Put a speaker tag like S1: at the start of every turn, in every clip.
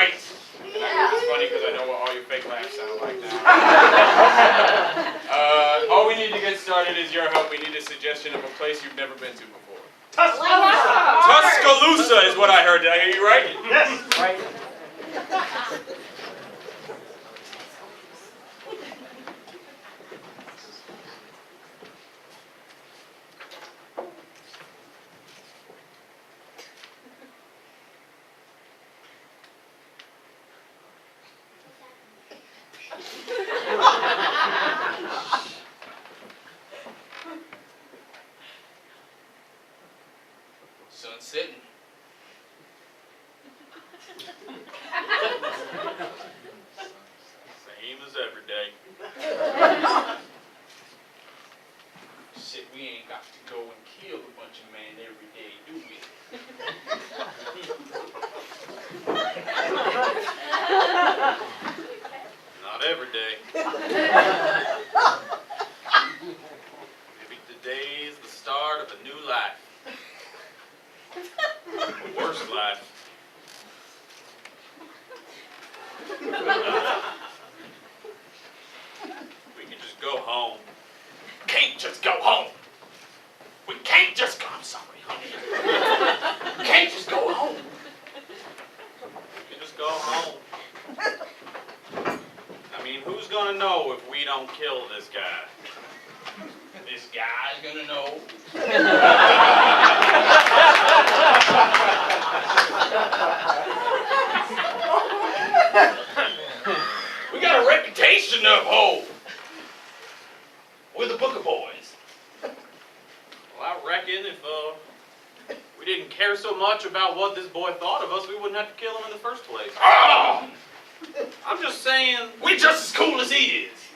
S1: right. It's funny because I know what all your fake laughs sound like now. All we need to get started is your help. We need a suggestion of a place you've never been to before.
S2: Tuscaloosa!
S1: Tuscaloosa is what I heard. Did I hear you right?
S2: Yes. Right.
S1: Sun's setting. Same as every day. Shit, we ain't got to go and kill a bunch of men every day, do we? Not every day. Maybe today is the start of a new life. The worst life. We can just go home. Can't just go home. We can't just go. I'm sorry, honey. We can't just go home. We can just go home. I mean, who's gonna know if we don't kill this guy? This guy's gonna know. We got a reputation to uphold. We're the Booker Boys. Well, I reckon if we didn't care so much about what this boy thought of us, we wouldn't have to kill him in the first place. Oh! I'm just saying, we're just as cool as he is.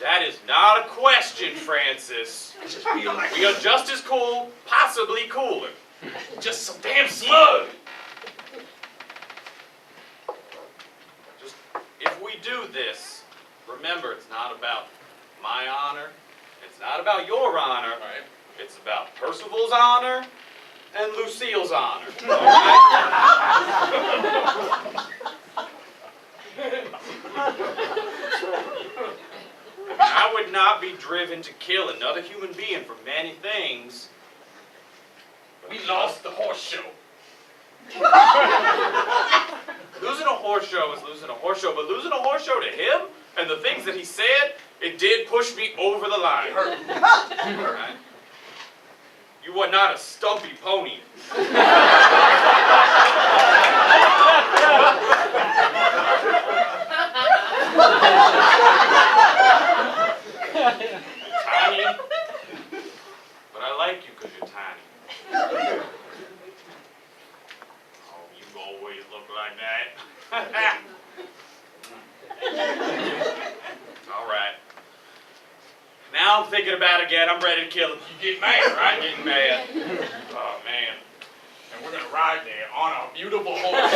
S1: That is not a question, Francis. I just feel like we are just as cool, possibly cooler. Just so damn smug. Just, if we do this, remember it's not about my honor. It's not about your honor. Right. It's about Percival's honor and Lucille's honor. All right? I would not be driven to kill another human being for many things. We lost the horse show. Losing a horse show is losing a horse show, but losing a horse show to him and the things that he said, it did push me over the line. It hurt. All right? You were not a stumpy pony. Tiny, but I like you because you're tiny. Oh, you always look like that. All right. Now I'm thinking about it again. I'm ready to kill him. You get mad, right? Getting mad. Oh, man. And we're going to ride there on a beautiful horse.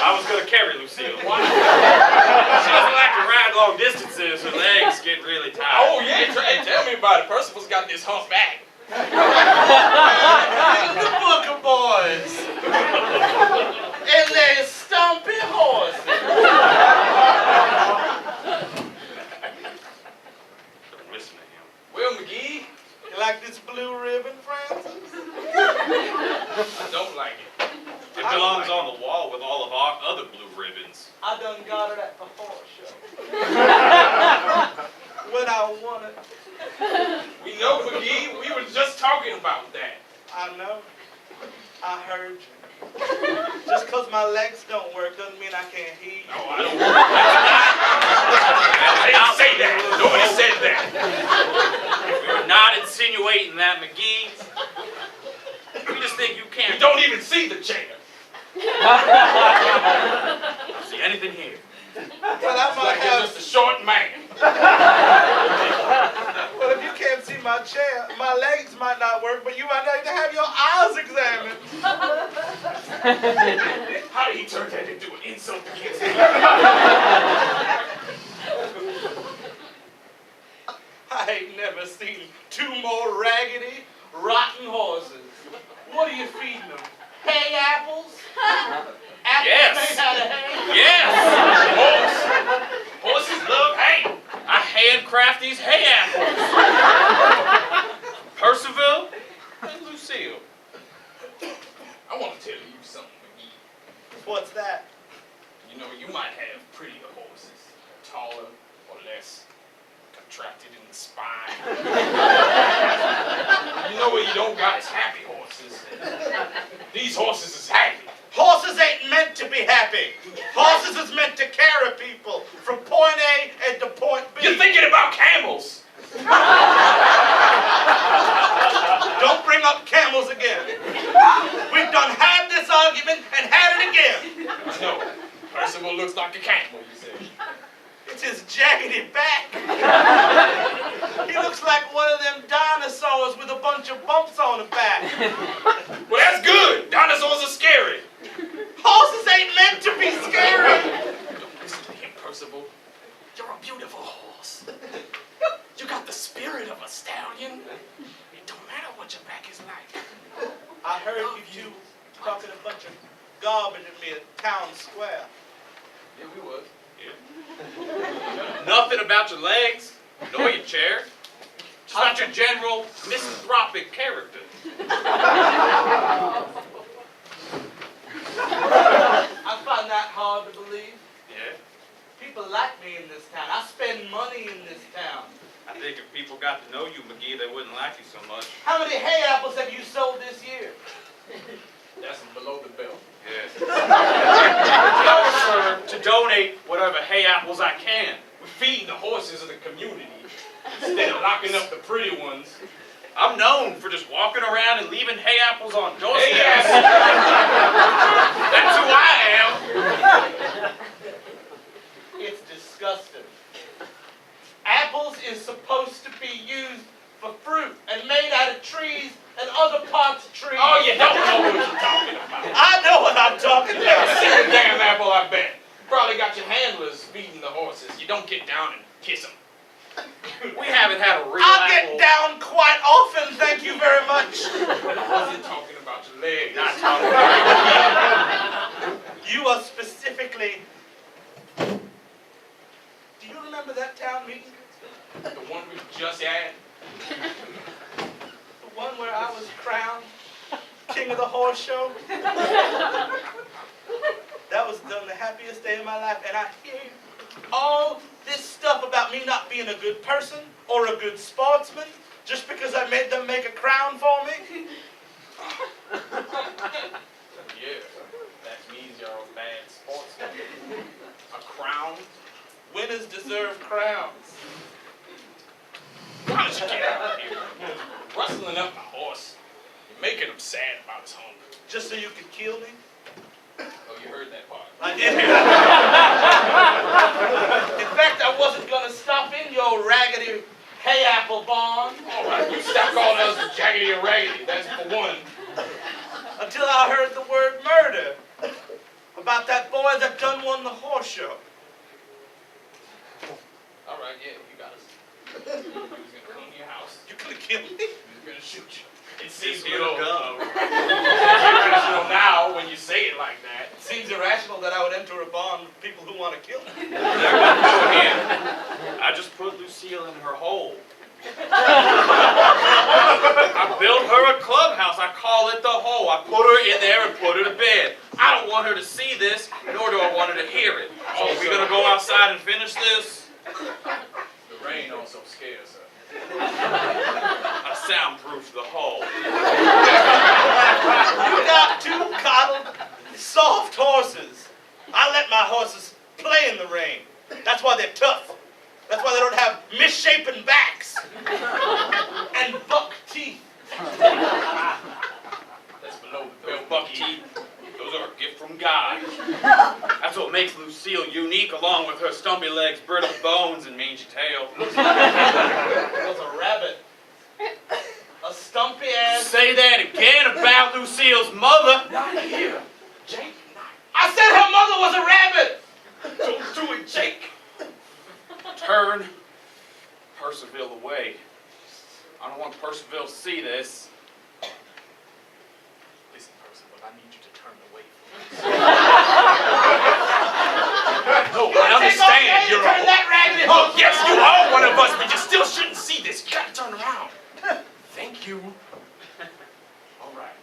S1: I was going to carry Lucille. She doesn't like to ride long distances. Her legs get really tired. Oh, yeah. Tell me about it. Percival's got this humpback. The Booker Boys. And they're stumpy horses. Don't listen to him. Well, McGee, you like this blue ribbon, Francis? I don't like it. It belongs on the wall with all of our other blue ribbons.
S2: I done got it at the horse show. When I won it.
S1: We know, McGee. We were just talking about that.
S2: I know. I heard you. Just because my legs don't work doesn't mean I can't hear you.
S1: No, I don't. I didn't say that. Nobody said that. You're not insinuating that, McGee. We just think you can't. You don't even see the chair. Don't see anything here.
S2: Well, I might have
S1: just a short man.
S2: Well, if you can't see my chair, my legs might not work, but you might need to have your eyes examined.
S1: How did he turn that into an insult against me?
S2: I ain't never seen two more raggedy, rotten horses. What are you feeding them? hay apples? Apples
S1: Yes.
S2: made out of hay?
S1: Yes! Horses love hay. I handcraft these hay apples. Percival and Lucille.
S3: I want to tell you something, McGee.
S2: What's that?
S3: You know, you might have prettier horses, taller or less contracted in the spine. You know what you don't got is happy horses. These horses is happy.
S2: Horses ain't meant to be happy. Horses is meant to carry people from point A and to point B.
S3: You're thinking about camels.
S2: Don't bring up camels again. We've done had this argument and had it again.
S3: I know. Percival looks like a camel, you say.
S2: It's his jaggedy back. He looks like one of them dinosaurs with a bunch of bumps on the back.
S3: Well, that's good. Dinosaurs are scary.
S2: Horses ain't meant to be scary.
S3: Don't listen to him, Percival. You're a beautiful horse. You got the spirit of a stallion. It don't matter what your back is like.
S2: I heard you two talking a bunch of garbage at me at Town Square.
S3: Yeah, we was.
S1: Nothing about your legs, nor your chair. Just about your general misanthropic character.
S2: I find that hard to believe.
S1: Yeah?
S2: People like me in this town. I spend money in this town.
S1: I think if people got to know you, McGee, they wouldn't like you so much.
S2: How many hay apples have you sold this year?
S3: That's below the belt.
S1: Yes. I prefer to donate whatever hay apples I can.
S3: We're feeding the horses of the community instead of locking up the pretty ones.
S1: I'm known for just walking around and leaving hay apples on doorsteps.
S3: Hey,
S1: That's who I am.
S2: It's disgusting. Apples is supposed to be used for fruit and made out of trees and other parts of trees.
S3: Oh, you don't know what you're talking about.
S2: I know what I'm talking
S3: You never
S2: about.
S3: seen a damn apple, I bet. Probably got your handlers feeding the horses. You don't get down and kiss them.
S1: We haven't had a real
S2: I
S1: apple.
S2: get down quite often, thank you very much.
S3: I wasn't talking about your legs.
S1: Not talking about
S2: You are specifically... Do you remember that town meeting?
S3: The one we just had.
S2: The one where I was crowned king of the horse show? That was done the happiest day of my life, and I hear all this stuff about me not being a good person or a good sportsman just because I made them make a crown for me.
S3: Yeah, that means you're a bad sportsman. A crown?
S2: Winners deserve crowns.
S3: Why don't you get out of here? Rustling up my horse. You're making him sad about his hunger.
S2: Just so you could kill me?
S3: Oh, you heard that part.
S2: I did hear that. In fact, I wasn't going to stop in your raggedy hay apple barn
S3: All right, you stop calling us jaggedy and raggedy. That's for one.
S2: until I heard the word murder about that boy that done won the horse show.
S3: All right, yeah, you got us. He was gonna come to your house.
S2: You could have killed me.
S3: He was gonna shoot you. It seems
S1: Here to go.
S3: irrational now when you say it like that.
S2: It seems irrational that I would enter a barn with people who want to kill me.
S1: I just put Lucille in her hole. I built her a clubhouse. I call it the hole. I put her in there and put her to bed. I don't want her to see this, nor do I want her to hear it. So are we going to go outside and finish this?
S3: The rain also scares her.
S1: I soundproof the hole.
S2: You got two coddled, soft horses. I let my horses play in the rain. That's why they're tough. That's why they don't have misshapen backs and buck teeth.
S3: That's below the
S1: Those
S3: belt.
S1: buck teeth, those are a gift from God. That's what makes Lucille unique, along with her stumpy legs, brittle bones, and mangy tail.
S2: It was a rabbit. A stumpy ass.
S1: Say that again about Lucille's mother.
S3: Not here. Jake, not.
S2: I said her mother was a rabbit.
S3: Don't do it, Jake.
S1: Turn Percival away. I don't want Percival to see this.
S3: Listen, Percival, I I need you to turn away from this. No, I understand you're
S2: turn that raggedy
S3: Oh,
S2: horse
S3: yes, you
S2: around.
S3: are one of us, but you still shouldn't see this. You gotta turn around. Thank you. All right.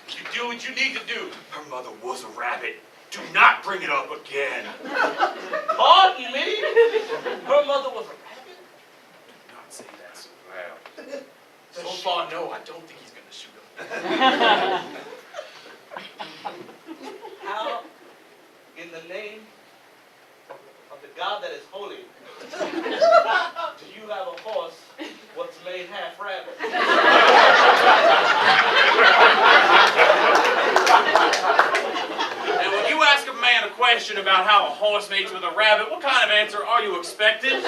S2: You do what you need to do.
S3: Her mother was a rabbit. Do not bring it up again.
S2: Pardon me? Her mother was a rabbit?
S3: Do not say that so loud. So far, no, I don't think he's gonna shoot him.
S2: How, in the name of the God that is holy, do you have a horse what's made half rabbit?
S1: And when you ask a man a question about how a horse mates with a rabbit, what kind of answer are you expecting? Do you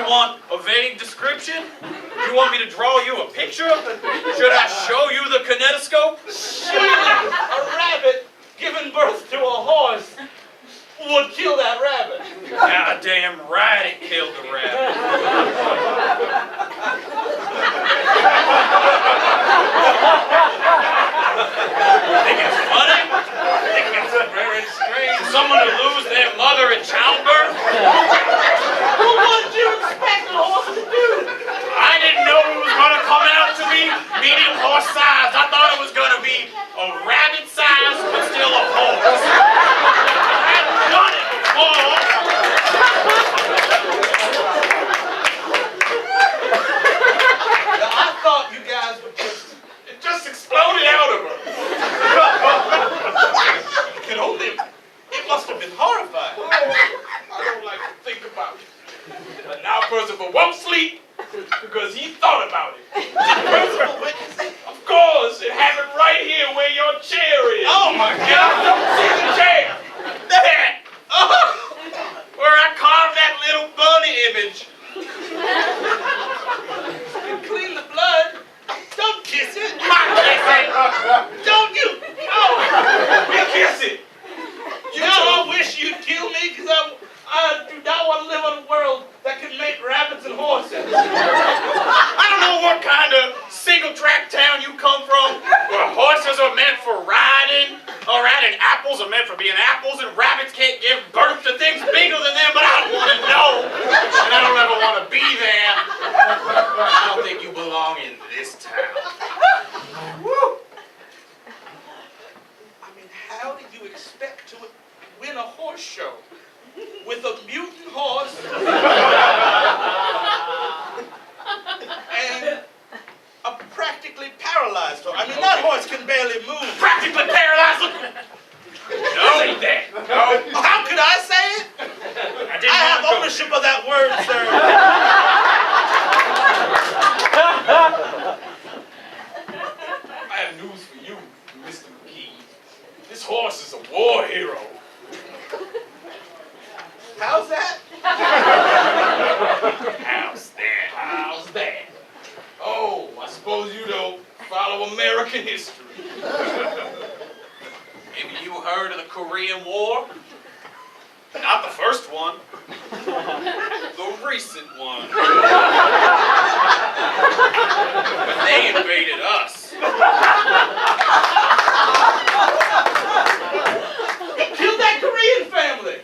S1: want a vague description? Do you want me to draw you a picture? Should I show you the kinetoscope?
S2: Surely a rabbit giving birth to a horse would kill that rabbit.
S1: Goddamn right it killed the rabbit. Think it's funny? Think it's very strange? Someone to lose their mother in childbirth?
S2: What did you expect a horse to do?
S1: I didn't know it was going to come out to be medium horse size. I thought it was going to be a rabbit size, but still a horse. I've done it before.
S2: Now, I thought you guys would just...
S3: It just exploded out of her.
S2: You can only... It must have been horrifying.
S3: Oh, I don't like to think about it. But now Percival won't sleep because he thought about it.
S2: Percival witnessed it.
S3: Of course, it happened right here where your chair is.
S2: Oh my
S3: And I don't see the chair. There. Where I carved that little bunny image.
S2: You clean the blood. Don't kiss it.
S3: My kissing.
S2: Don't you? No.
S3: We kiss it.
S2: You know, I wish you'd kill me because I do not want to live in a world that can make rabbits and horses.
S1: I don't know what kind of single-track town you come from, where horses are meant for riding, and apples are meant for being apples, and rabbits can't give birth to things bigger than them, but I don't want to know, and I don't ever want to be there. I don't think you belong in this town.
S2: Woo. I mean, how did you expect to win a horse show with a mutant horse and a practically paralyzed horse? I mean, that horse can barely move.
S1: Practically paralyzed.
S3: No, say that. No.
S2: How could I say it? I have ownership of that word, sir.
S3: I have news for you, Mr. McGee. This horse is a war hero.
S2: How's that?
S3: How's that? How's that? Oh, I suppose you don't follow American history.
S1: Maybe you heard of the Korean War? Not the first one. The recent one. But they invaded us.
S2: He killed that Korean family.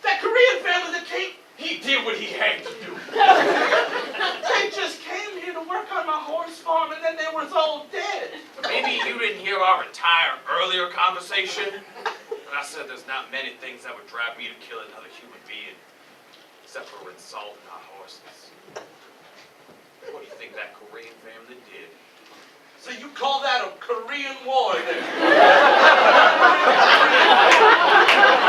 S2: That Korean family that came.
S3: He did what he had to do.
S2: They just came here to work on my horse farm and then they were all dead.
S1: Maybe you didn't hear our entire earlier conversation, but I said there's not many things that would drive me to kill another human being, except for insulting our horses. What do you think that Korean family did?
S2: So you call that a Korean War then?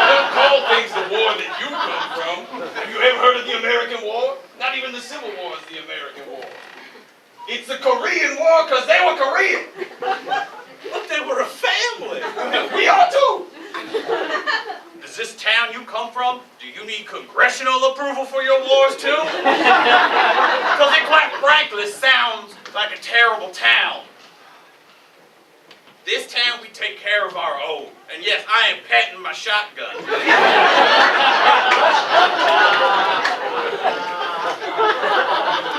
S3: Don't call things the war that you come from. Have you ever heard of the American War? Not even the Civil War is the American War. It's the Korean War because they were Korean.
S2: But they were a family.
S3: We are too.
S1: Does this town you come from, do you need congressional approval for your wars too? Because it quite frankly sounds like a terrible town. This town, we take care of our own. And yes, I am petting my shotgun.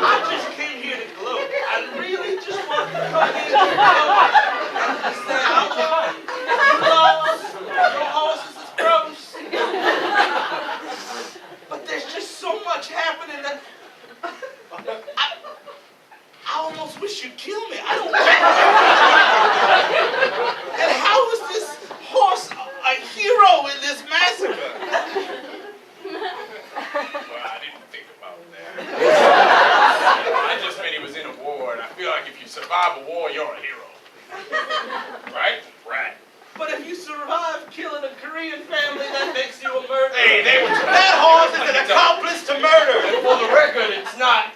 S2: I just came here to gloat. I really just wanted to come here to gloat. wish you'd kill me. I don't. And how is this horse a hero in this massacre?
S3: Well, I didn't think about that. I just meant he was in a war, and I feel like if you survive a war, you're a hero. Right?
S1: Right.
S2: But if you survive killing a Korean family, that makes you a murderer.
S3: Hey, they were.
S2: That horse is an accomplice to murder.
S3: And for the record, it's not.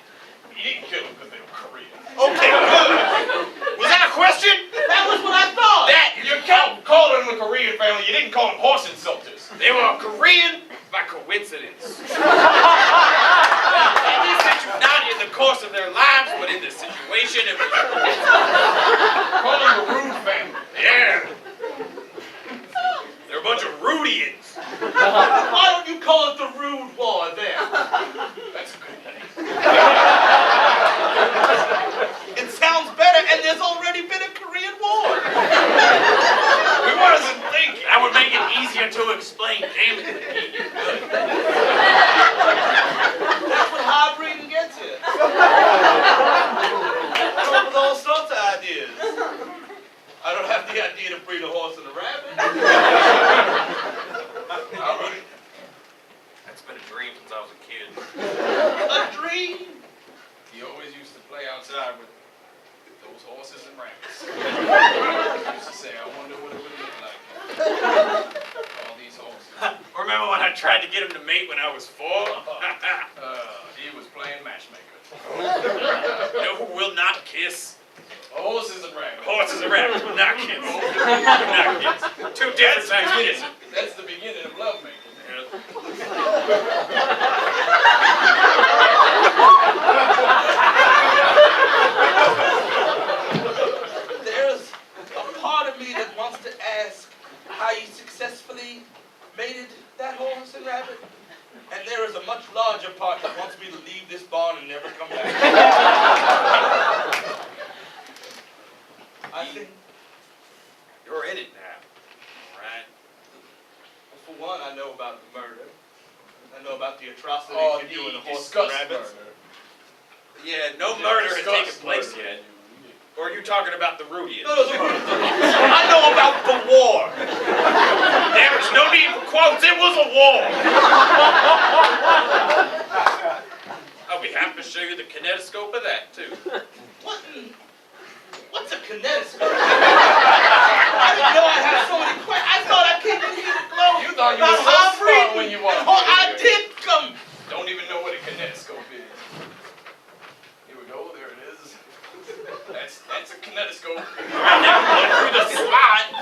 S3: You didn't kill them because they were Korean.
S2: Okay, good. Was that a question? That was what I thought.
S3: You called them a Korean family. You didn't call them horse insulters.
S1: They were Korean by coincidence. Not in the course of their lives, but in this situation, it was a coincidence.
S3: Call them the rude family.
S1: Yeah. They're a bunch of Rudians.
S2: Why don't you call it the Rude War then?
S3: That's a good name.
S2: It sounds better, and there's already been a Korean War.
S3: We wasn't thinking.
S1: That would make it easier to explain. Damn it.
S2: That's what high breeding gets you. Come up with all sorts of ideas. I don't have the idea to breed a horse and a rabbit.
S3: All right.
S1: That's been a dream since I was a kid.
S2: A dream?
S3: He always used to play outside with those horses and rabbits. He used to say, I wonder what it would look like. All these horses.
S1: Remember when I tried to get him to mate when I was 4?
S3: He was playing matchmaker.
S1: You know who will not kiss?
S3: Horses and rabbits.
S1: Horses and rabbits will not kiss. Not kiss. Two different types of kissing.
S3: That's the beginning of lovemaking.
S2: There's a part of me that wants to ask how you successfully mated that horse and rabbit. And there is a much larger part that wants me to leave this barn and never come back. I think,
S1: You're in it now, right?
S2: for one, I know about the murder. I know about the atrocities
S3: Oh,
S2: you do in the
S3: the
S2: horses and
S3: disgust
S2: rabbits.
S3: murder.
S1: Yeah, no
S3: The
S1: murder has
S3: disgust
S1: taken place
S3: murder.
S1: yet. Or are you talking about the Rudians?
S2: No, I know about the war.
S1: There was no need for quotes, it was a war! I'll be happy to show you the kinetoscope of that, too.
S2: What's a kinetoscope? I didn't know I had so many questions. I thought I came in here to glow.
S3: You thought you
S2: about
S3: were so
S2: how
S3: smart
S2: breeding
S3: when you walked
S2: and how
S3: in
S2: I
S3: here.
S2: did come.
S3: Don't even know what a kinetoscope is. Here we go, there it is. That's a kinetoscope.
S1: I never look through the slot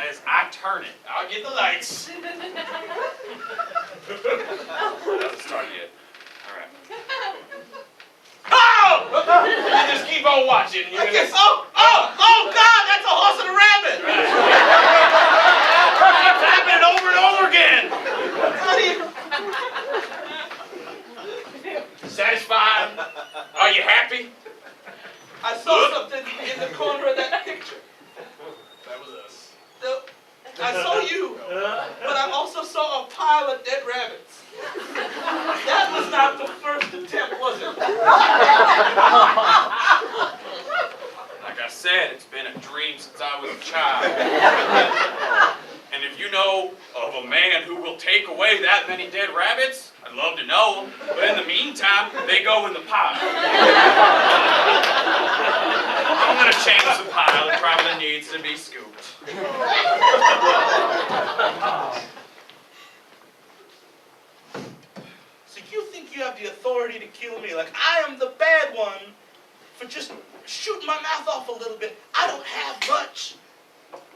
S1: as I turn it.
S3: I'll get the lights.
S1: Doesn't start yet. Alright.
S2: Oh!
S3: You just keep on watching.
S2: I guess, oh God, that's a horse and a rabbit.
S1: Keeps happening over and over again.
S2: How do you...
S1: Satisfied? Are you happy?
S2: I saw something in the corner of that picture.
S3: That was us.
S2: I saw you, but I also saw a pile of dead rabbits. That was not the first attempt, was it?
S1: Like I said, it's been a dream since I was a child. And if you know of a man who will take away that many dead rabbits, I'd love to know him. But in the meantime, they go in the pile. I'm gonna change the pile. It probably needs to be scooped.
S2: So you think you have the authority to kill me like I am the bad one for just shooting my mouth off a little bit? I don't have much.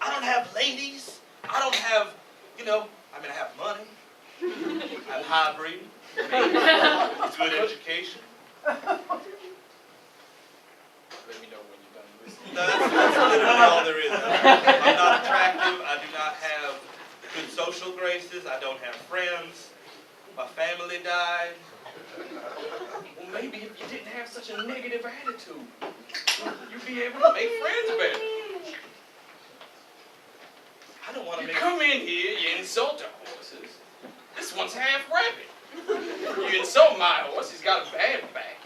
S2: I don't have ladies. I don't have, I have money. I have high breeding. Good education.
S3: Let me know when you're done listening.
S2: No, that's literally all there is. I'm not attractive. I do not have good social graces. I don't have friends. My family died.
S3: Well, maybe if you didn't have such a negative attitude, you'd be able to make friends better.
S2: I don't want to
S3: You
S2: make...
S3: come in here, you insult our horses. This one's half rabbit. You insult my horse, he's got a bad back.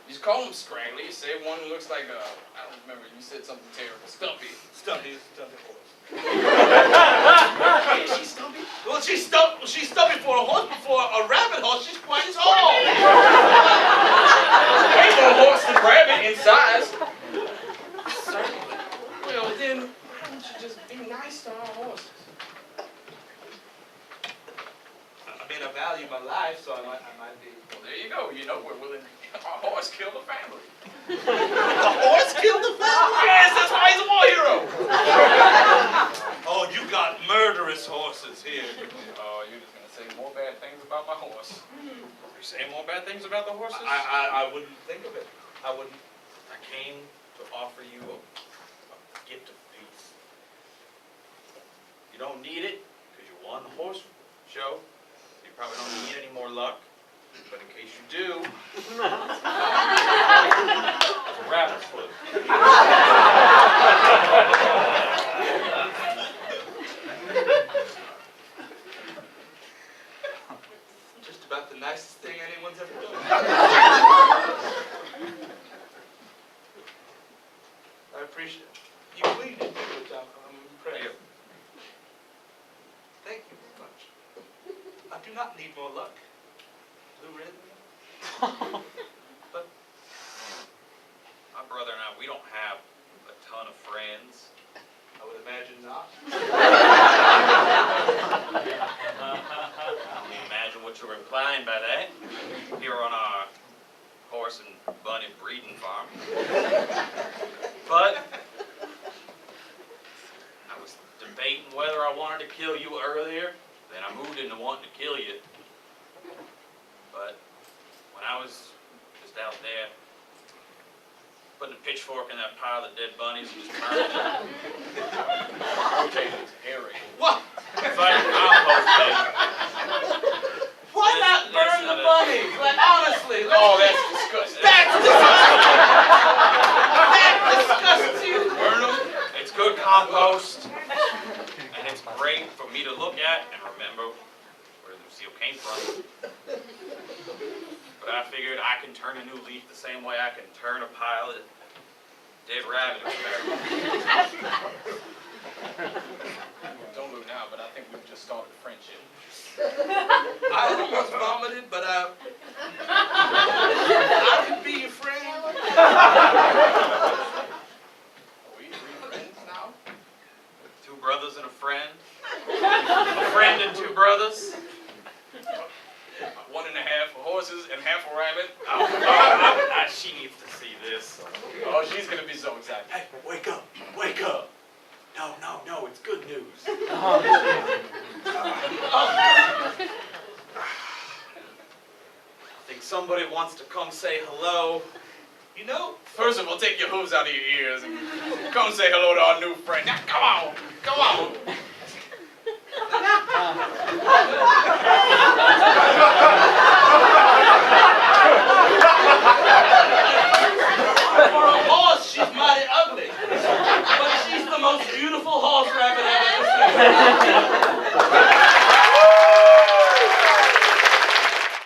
S3: You just call him scraggly. You say one who looks like a, I don't remember, you said something terrible. Stumpy.
S2: Stumpy horse.
S3: Is she stumpy?
S2: Well, she's stumpy for a horse, but for a rabbit horse, she's quite tall.
S3: Way more horse than rabbit in size. Certainly. Well, then, why don't you just be nice to our horses?
S2: I mean, I value my life, so I might be.
S3: Well, there you go. You know we're willing to. Our horse killed a family.
S2: A horse killed the family?
S3: Yes, that's why he's a war hero.
S2: Oh, you got murderous horses here.
S3: Oh, you're just gonna say more bad things about my horse.
S1: You say more bad things about the horses?
S2: I wouldn't think of it. I wouldn't.
S1: I came to offer you a gift of peace. You don't need it because you won the horse show. You probably don't need any more luck. But in case you do, it's a rabbit's foot.
S2: Just about the nicest thing anyone's ever done. I appreciate it. You cleaned it, which I'm impressed. Thank you very much. I do not need more luck. Blue ribbon.
S1: But my brother and I, we don't have a ton of friends.
S2: I would imagine not.
S1: I don't imagine what you're implying by that. Here on our horse and bunny breeding farm. But I was debating whether I wanted to kill you earlier. Then I moved into wanting to kill you. But when I was just out there putting a pitchfork in that pile of dead bunnies and just burning it.
S3: Okay, it's hairy.
S2: What?
S1: It's like compost, baby.
S2: Why not burn the bunnies? Like, honestly.
S3: Oh, that's disgusting.
S2: That's disgusting. That disgusts you.
S3: Burn them.
S1: It's good compost. And it's great for me to look at and remember where the seal came from. But I figured I can turn a new leaf the same way I can turn a pile of dead rabbit.
S3: Don't move now, but I think we've just started a friendship.
S2: I almost vomited, but I could be your friend.
S3: Are we friends now?
S1: Two brothers and a friend. A friend and two brothers.
S3: 1.5 horses and half a rabbit.
S1: She needs to see this.
S3: Oh, she's gonna be so excited.
S1: Hey, wake up. Wake up. No, it's good news. I think somebody wants to come say hello.
S2: You know,
S3: First of all, take your hooves out of your ears and come say hello to our new friend. Now, come on, come on.
S2: for a horse, she's mighty ugly. But she's the most beautiful horse rabbit I've ever seen.